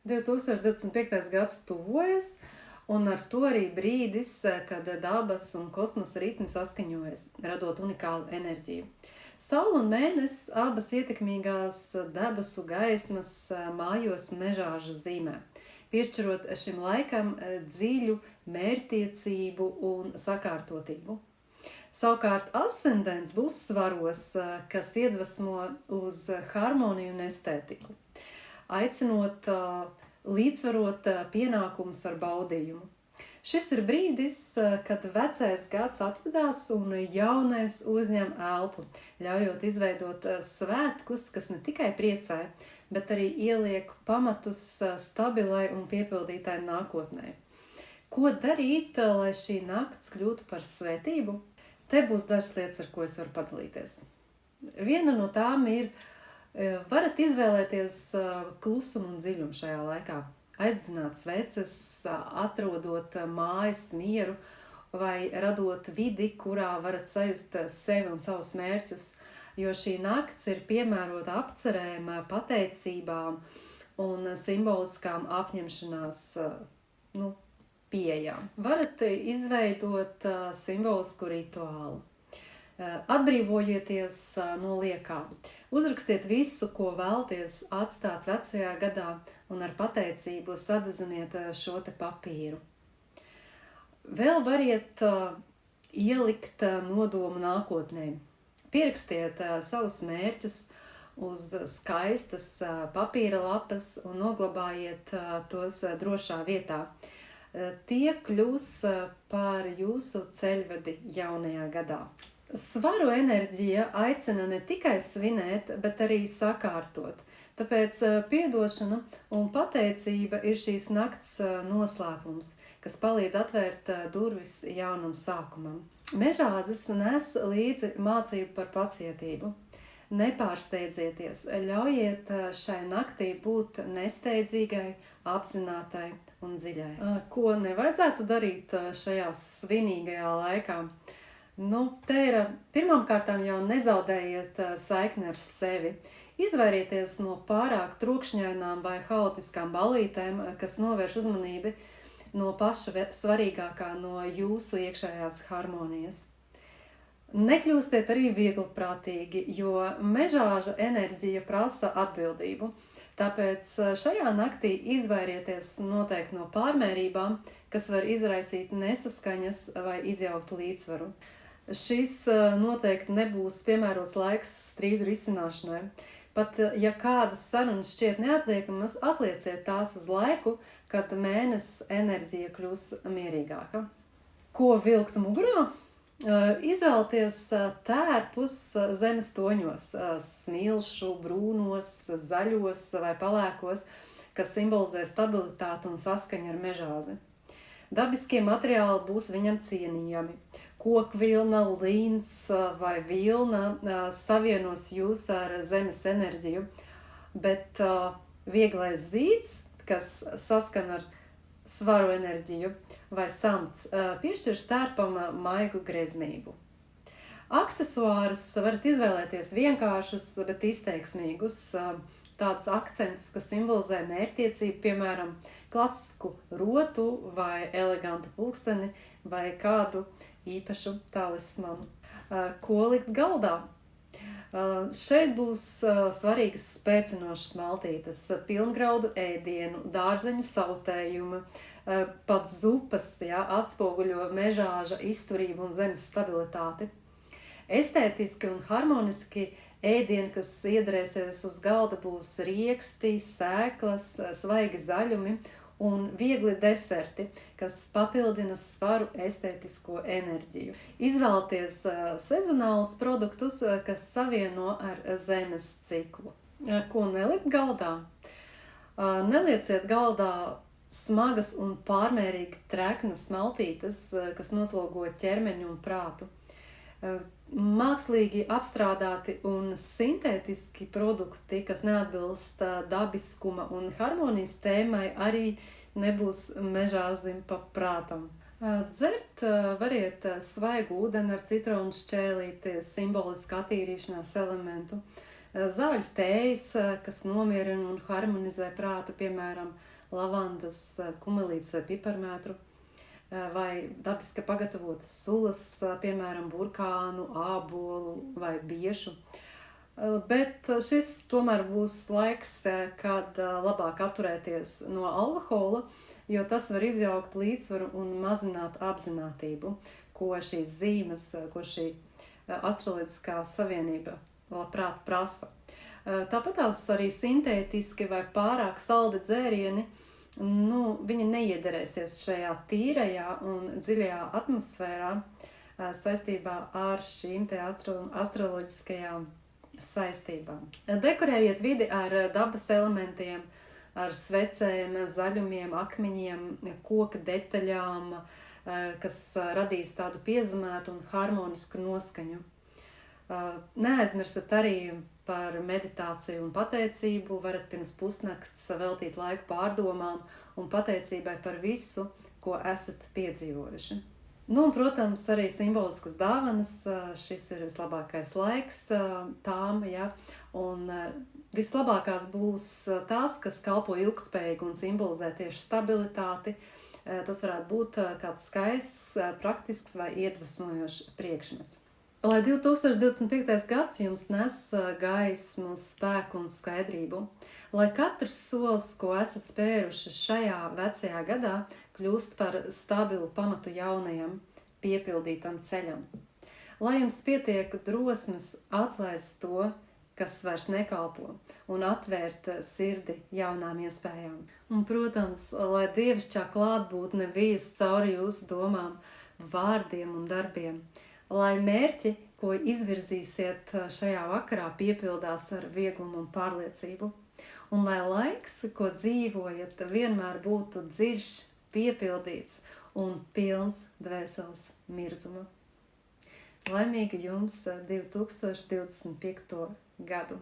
2025. gads tuvojas, un ar to arī brīdis, kad dabas un kosmosa ritmi saskaņojas, radot unikālu enerģiju. Saule un mēnesis abas ietekmīgās debesu gaismas mājos mežāža zīmē, piešķirot šim laikam dziļu mērķtiecību un sakārtotību. Savukārt ascendents būs svaros, kas iedvesmo uz harmoniju un estētiku, aicinot līdzsvarot pienākumus ar baudījumu. Šis ir brīdis, kad vecais gads atvadās un jaunais uzņem elpu, ļaujot izveidot svētkus, kas ne tikai priecē, bet arī ieliek pamatus stabilai un piepildītai nākotnē. Ko darīt, lai šī nakts kļūtu par svētību? Te būs dažas lietas, ar ko es varu padalīties. Viena no tām ir, varat izvēlēties klusumu un dziļumu šajā laikā. Aizdzināt sveces, atrodot mājas mieru vai radot vidi, kurā varat sajust sevi un savus mērķus, jo šī nakts ir piemērota apcerēm, pateicībām un simboliskām apņemšanās pieejām. Varat izveidot simbolisku rituālu. Atbrīvojieties no liekā. Uzrakstiet visu, ko vēlties atstāt vecajā gadā, un ar pateicību sadedziniet šo te papīru. Vēl variet ielikt nodomu nākotnē. Pierakstiet savus mērķus uz skaistas papīra lapas un noglabājiet tos drošā vietā. Tie kļūs par jūsu ceļvedi jaunajā gadā. Svaru enerģija aicina ne tikai svinēt, bet arī sakārtot. Tāpēc piedošana un pateicība ir šīs nakts noslēpums, kas palīdz atvērt durvis jaunam sākumam. Mežāzes nes līdzi mācību par pacietību. Nepārsteidzieties, ļaujiet šai naktī būt nesteidzīgai, apzinātai un dziļai. Ko nevajadzētu darīt šajā svinīgajā laikā? Te ir pirmām kārtām jau nezaudējiet saikni ar sevi. Izvairieties no pārāk trokšņainām vai haotiskām ballītēm, kas novērš uzmanību no paša svarīgākā, no jūsu iekšējās harmonijas. Nekļūstiet arī viegliprātīgi, jo mežāža enerģija prasa atbildību. Tāpēc šajā naktī izvairieties noteikti no pārmērībām, kas var izraisīt nesaskaņas vai izjauktu līdzsvaru. Šis noteikti nebūs piemērots laiks strīdu risināšanai. Pat ja kādas sarunas šķiet neatliekamas, atlieciet tās uz laiku, kad mēnesis enerģija kļūs mierīgāka. Ko vilkt mugurā? Izvēlieties tērpus zemes toņos, smilšu, brūnos, zaļos vai pelēkos, kas simbolizē stabilitāti un saskaņu ar mežāzi. Dabiskie materiāli būs viņam cienījami. Kokvilna, līns vai vilna savienos jūs ar zemes enerģiju, bet vieglais zīds, kas saskan ar svaru enerģiju, vai samts, piešķirs tērpam maigu greznību. Aksesuārus varat izvēlēties vienkāršus, bet izteiksmīgus, tādus akcentus, kas simbolizē mērķtiecību, piemēram, klasisku rotu vai elegantu pulksteni vai kādu īpašu talismanu. Ko likt galdā? Šeit būs svarīgas spēcinošas maltītes, pilngraudu ēdienu, dārzeņu sautējumu, pat zupas, atspoguļo mežāža izturību un zemes stabilitāti. Estētiski un harmoniski ēdieni, kas iederēsies uz galda, būs rieksti, sēklas, svaigi zaļumi un viegli deserti, kas papildina svaru estētisko enerģiju. Izvēlieties sezonālus produktus, kas savieno ar zemes ciklu. Ko nelikt galdā? Nelieciet galdā smagas un pārmērīgi treknas maltītes, kas noslogo ķermeni un prātu. Mākslīgi apstrādāti un sintētiski produkti, kas neatbilst dabiskuma un harmonijas tēmai, arī nebūs mežāzim pa prātam. Dzert variet svaigu ūdeni ar citronu šķēlīti, simbolisku attīrīšanās elementu. Zāļu tējas, kas nomierina un harmonizē prātu, piemēram, lavandas, kumelītes vai piparmētru, vai dabiski pagatavotas sulas, piemēram, burkānu, ābolu vai biešu. Bet šis tomēr būs laiks, kad labāk atturēties no alkohola, jo tas var izjaukt līdzsvaru un mazināt apzinātību, ko šīs zīmes, ko šī astroloģiskā savienība labprāt prasa. Tāpat arī sintētiski vai pārāk saldi dzērieni, viņi neiederēsies šajā tīrajā un dziļajā atmosfērā saistībā ar šīm te astroloģiskajām saistībām. Dekorējiet vidi ar dabas elementiem, ar svecēm, zaļumiem, akmeņiem, koka detaļām, kas radīs tādu piezemētu un harmonisku noskaņu. Neaizmirstiet arī par meditāciju un pateicību, varat pirms pusnakts veltīt laiku pārdomām un pateicībai par visu, ko esat piedzīvojuši. Un, protams, arī simboliskas dāvanas, šis ir vislabākais laiks tām, ja, un vislabākās būs tās, kas kalpo ilgtspējīgi un simbolizē tieši stabilitāti. Tas varētu būt kāds skaists, praktisks vai iedvesmojošs priekšmets. Lai 2025. gads jums nes gaismu, spēku un skaidrību, lai katrs solis, ko esat spēruši šajā vecajā gadā, kļūst par stabilu pamatu jaunajam, piepildītam ceļam. Lai jums pietiek drosmes atlaist to, kas vairs nekalpo, un atvērt sirdi jaunām iespējām. Un, protams, lai dievišķā klātbūtne vijas cauri jūsu domām, vārdiem un darbiem, lai mērķi, ko izvirzīsiet šajā vakarā, piepildās ar vieglumu un pārliecību, un lai laiks, ko dzīvojat, vienmēr būtu dziļš, piepildīts un pilns dvēseles mirdzuma. Laimīgu jums 2025. gadu!